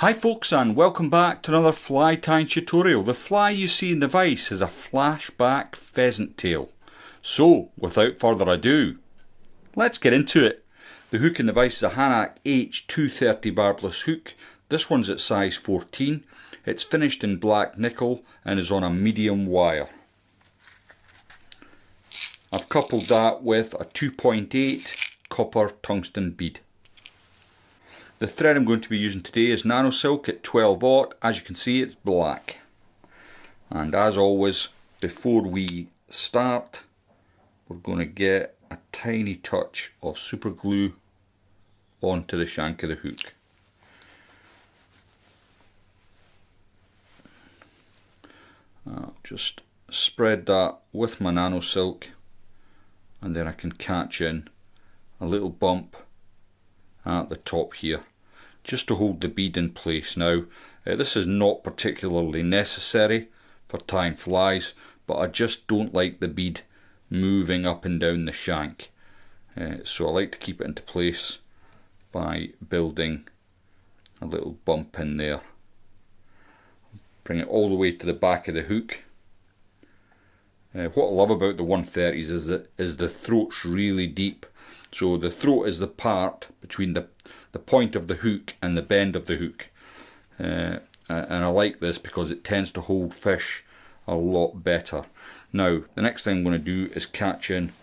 Hi folks, and welcome back to another fly tying tutorial. The fly you see in the vise has a flashback pheasant tail. So without further ado, let's get into it. The hook in the vise is a Hanak H230 barbless hook. This one's at size 14. It's finished in black nickel and is on a medium wire. I've coupled that with a 2.8 copper tungsten bead. The thread I'm going to be using today is nano silk at 12/0. As you can see, it's black. And as always, before we start, we're going to get a tiny touch of super glue onto the shank of the hook. I'll just spread that with my nano silk, and then I can catch in a little bump at the top here, just to hold the bead in place. Now, this is not particularly necessary for tying flies, but I just don't like the bead moving up and down the shank. So I like to keep it into place by building a little bump in there. Bring it all the way to the back of the hook. What I love about the 130s is the throat's really deep. So the throat is the part between the point of the hook and the bend of the hook. And I like this because it tends to hold fish a lot better. Now, the next thing I'm going to do is catch in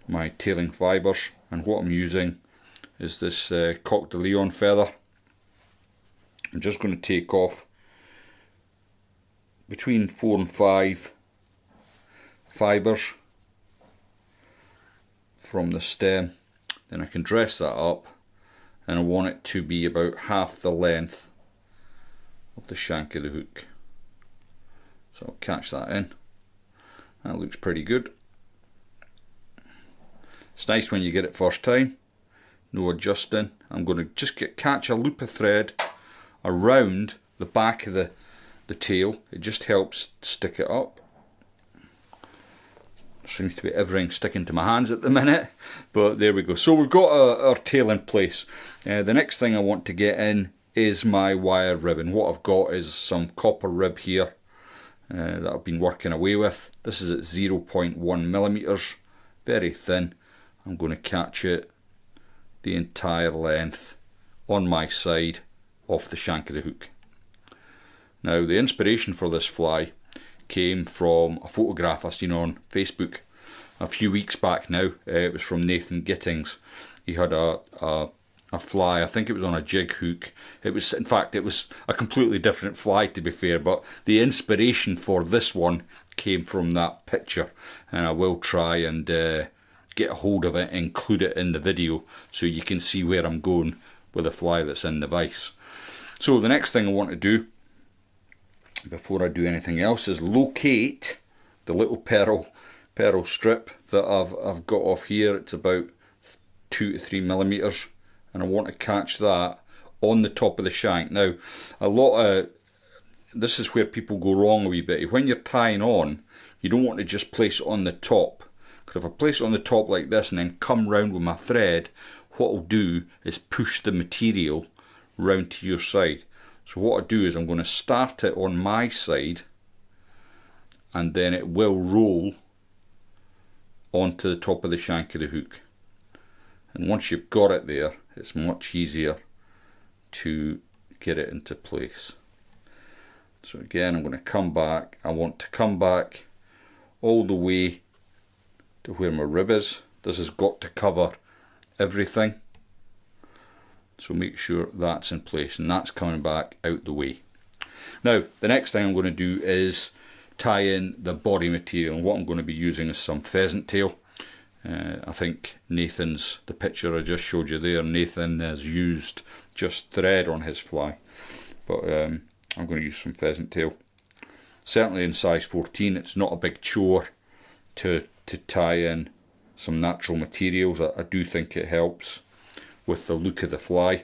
my tailing fibres, and what I'm using is this Coq de Leon feather. I'm just going to take off between 4 and 5 fibres from the stem. Then I can dress that up, and I want it to be about half the length of the shank of the hook. So I'll catch that in. That looks pretty good. It's nice when you get it first time, no adjusting. I'm going to just catch a loop of thread around the back of the tail. It just helps stick it up. Seems to be everything sticking to my hands at the minute, but there we go. So we've got our tail in place. The next thing I want to get in is my wire ribbon. What I've got is some copper rib here that I've been working away with. This is at 0.1 millimeters, very thin. I'm going to catch it the entire length on my side off the shank of the hook. Now, the inspiration for this fly came from a photograph I seen on Facebook a few weeks back now. It was from Nathan Gittings. He had a fly, I think it was on a jig hook. It was, in fact, it was a completely different fly, to be fair, but the inspiration for this one came from that picture, and I will try and get a hold of it, include it in the video so you can see where I'm going with the fly that's in the vise. So the next thing I want to do before I do anything else is locate the little pearl strip that I've got off here. It's about 2 to 3 millimeters, and I want to catch that on the top of the shank. Now, this is where people go wrong a wee bit. When you're tying on, you don't want to just place it on the top, because if I place it on the top like this and then come round with my thread, what I'll do is push the material round to your side. So what I do is I'm going to start it on my side, and then it will roll onto the top of the shank of the hook. And once you've got it there, it's much easier to get it into place. So again, I'm going to come back. I want to come back all the way to where my rib is. This has got to cover everything. So make sure that's in place, and that's coming back out the way. Now, the next thing I'm going to do is tie in the body material, and what I'm going to be using is some pheasant tail. I think the picture I just showed you there, Nathan has used just thread on his fly, but I'm going to use some pheasant tail. Certainly in size 14, it's not a big chore to tie in some natural materials. I do think it helps with the look of the fly.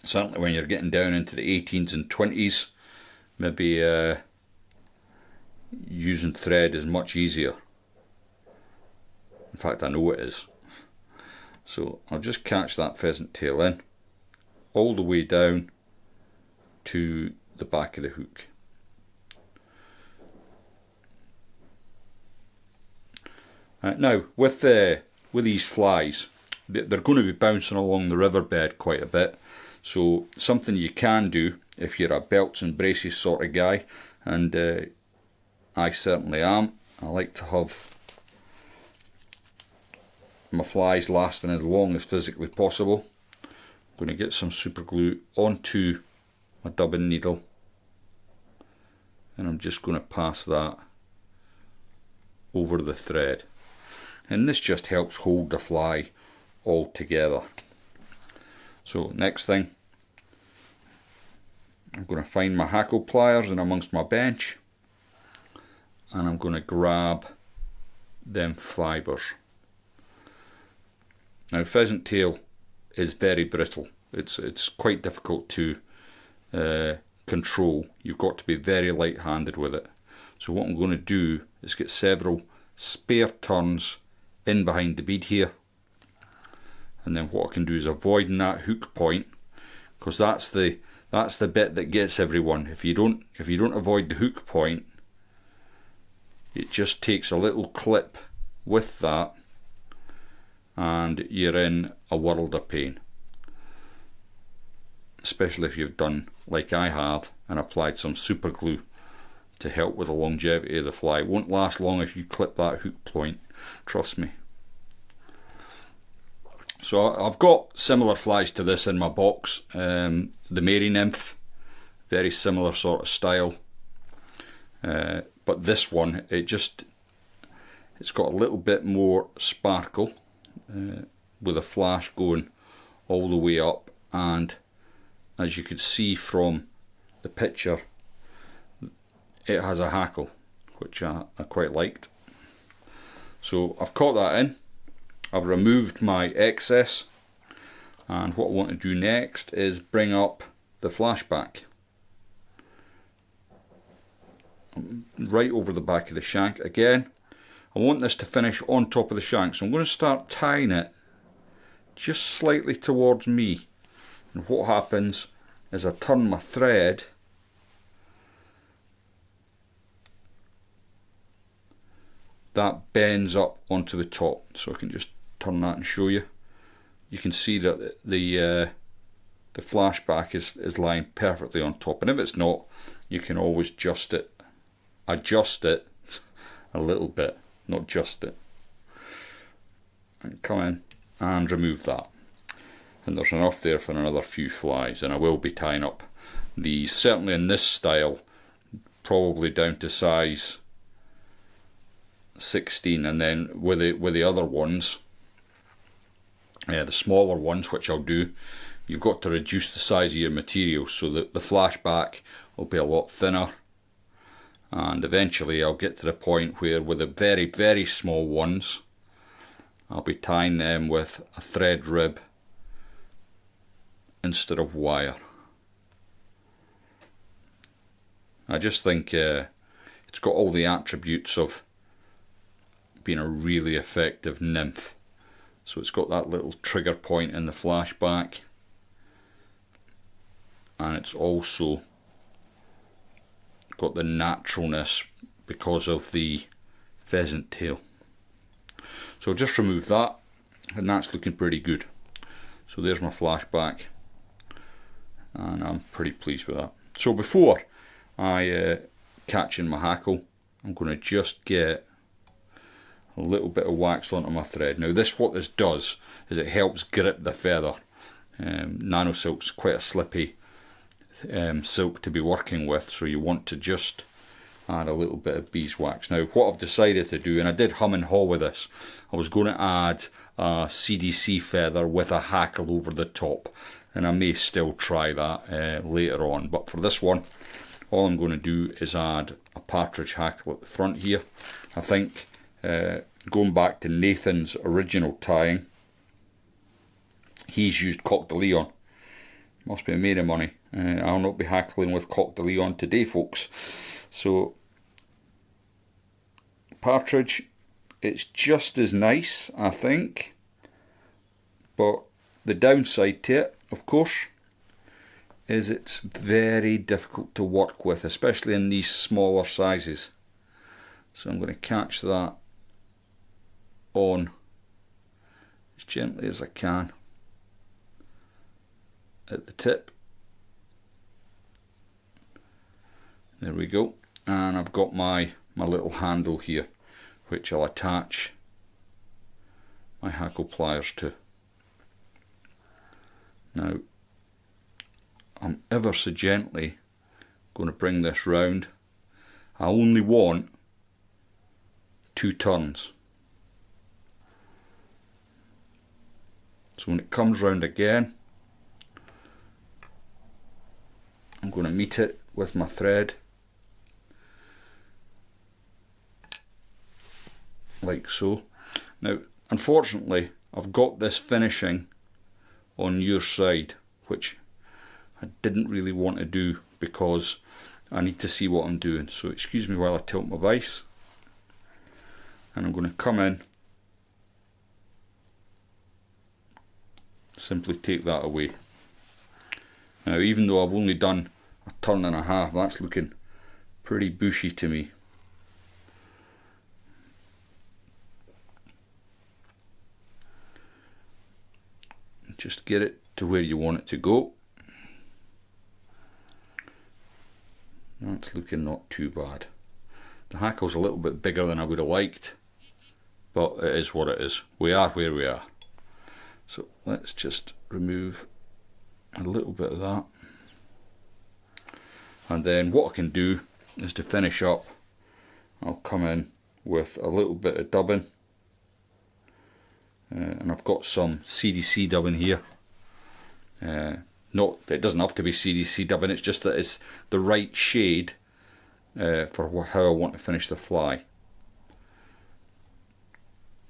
Certainly when you're getting down into the 18s and 20s, maybe using thread is much easier. In fact, I know it is. So I'll just catch that pheasant tail in all the way down to the back of the hook. Now with these flies, they're going to be bouncing along the riverbed quite a bit, so something you can do if you're a belts and braces sort of guy, and I certainly am, I like to have my flies lasting as long as physically possible. I'm going to get some super glue onto my dubbing needle, and I'm just going to pass that over the thread, and this just helps hold the fly all together. So next thing, I'm going to find my hackle pliers in amongst my bench, and I'm going to grab them fibres. Now pheasant tail is very brittle. It's quite difficult to control. You've got to be very light-handed with it. So what I'm going to do is get several spare turns in behind the bead here, and then what I can do is avoiding that hook point, because that's the bit that gets everyone. If you don't avoid the hook point, it just takes a little clip with that and you're in a world of pain, especially if you've done like I have and applied some super glue to help with the longevity of the fly. It won't last long if you clip that hook point, trust me. So I've got similar flies to this in my box. The Mary Nymph, very similar sort of style, but this one, it's got a little bit more sparkle, with a flash going all the way up, and as you could see from the picture, it has a hackle, which I quite liked. So I've caught that in, I've removed my excess, and what I want to do next is bring up the flashback right over the back of the shank. Again, I want this to finish on top of the shank, so I'm going to start tying it just slightly towards me, and what happens is I turn my thread that bends up onto the top, so I can just turn that and show you. You can see that the flashback is lying perfectly on top, and if it's not, you can always adjust it a little bit, not just it, and come in and remove that, and there's enough there for another few flies. And I will be tying up these, certainly in this style, probably down to size 16, and then with the other ones, the smaller ones, which I'll do, you've got to reduce the size of your material so that the flashback will be a lot thinner, and eventually I'll get to the point where with the very, very small ones, I'll be tying them with a thread rib instead of wire. I just think it's got all the attributes of being a really effective nymph. So it's got that little trigger point in the flashback, and it's also got the naturalness because of the pheasant tail. So I'll just remove that, and that's looking pretty good. So there's my flashback, and I'm pretty pleased with that. So before I catch in my hackle, I'm going to just get a little bit of wax onto my thread. Now what this does is it helps grip the feather. Nano silk's quite a slippy silk to be working with, so you want to just add a little bit of beeswax. Now what I've decided to do, and I did hum and haw with this, I was going to add a CDC feather with a hackle over the top, and I may still try that later on, but for this one all I'm going to do is add a partridge hackle at the front here. I think going back to Nathan's original tying, he's used Coq de Leon. Must be made of money. I'll not be hackling with Coq de Leon today, folks. So partridge, it's just as nice, I think, but the downside to it, of course, is it's very difficult to work with, especially in these smaller sizes. So I'm going to catch that on as gently as I can at the tip. There we go. And I've got my little handle here, which I'll attach my hackle pliers to. Now, I'm ever so gently going to bring this round. I only want 2 turns. So when it comes round again, I'm going to meet it with my thread like so. Now, unfortunately, I've got this finishing on your side, which I didn't really want to do because I need to see what I'm doing. So excuse me while I tilt my vise, and I'm going to come in, simply take that away. Now, even though I've only done a turn and a half, that's looking pretty bushy to me. Just get it to where you want it to go. That's looking not too bad. The hackle's a little bit bigger than I would have liked, but it is what it is. We are where we are. So let's just remove a little bit of that. And then what I can do is, to finish up, I'll come in with a little bit of dubbing. And I've got some CDC dubbing here. It doesn't have to be CDC dubbing, it's just that it's the right shade for how I want to finish the fly.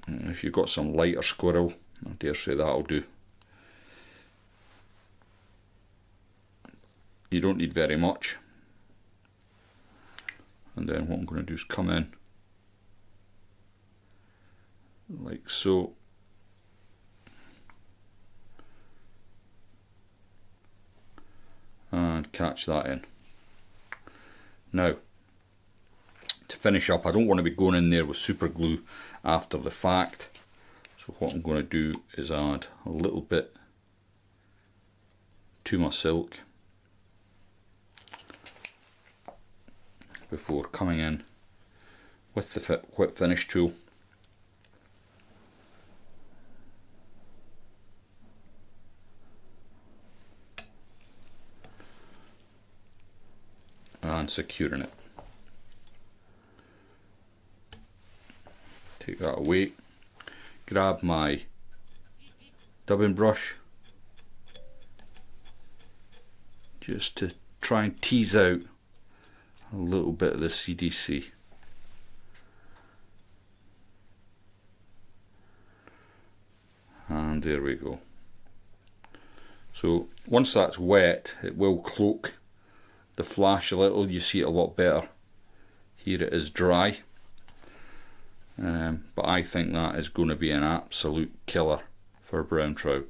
If you've got some lighter squirrel, I dare say that'll do. You don't need very much. And then what I'm going to do is come in like so. And catch that in. Now, to finish up, I don't want to be going in there with super glue after the fact. So what I'm going to do is add a little bit to my silk before coming in with the whip finish tool. And securing it. Take that away. Grab my dubbing brush just to try and tease out a little bit of the CDC. And there we go. So once that's wet, it will cloak the flash a little. You see it a lot better. Here it is dry, but I think that is going to be an absolute killer for brown trout.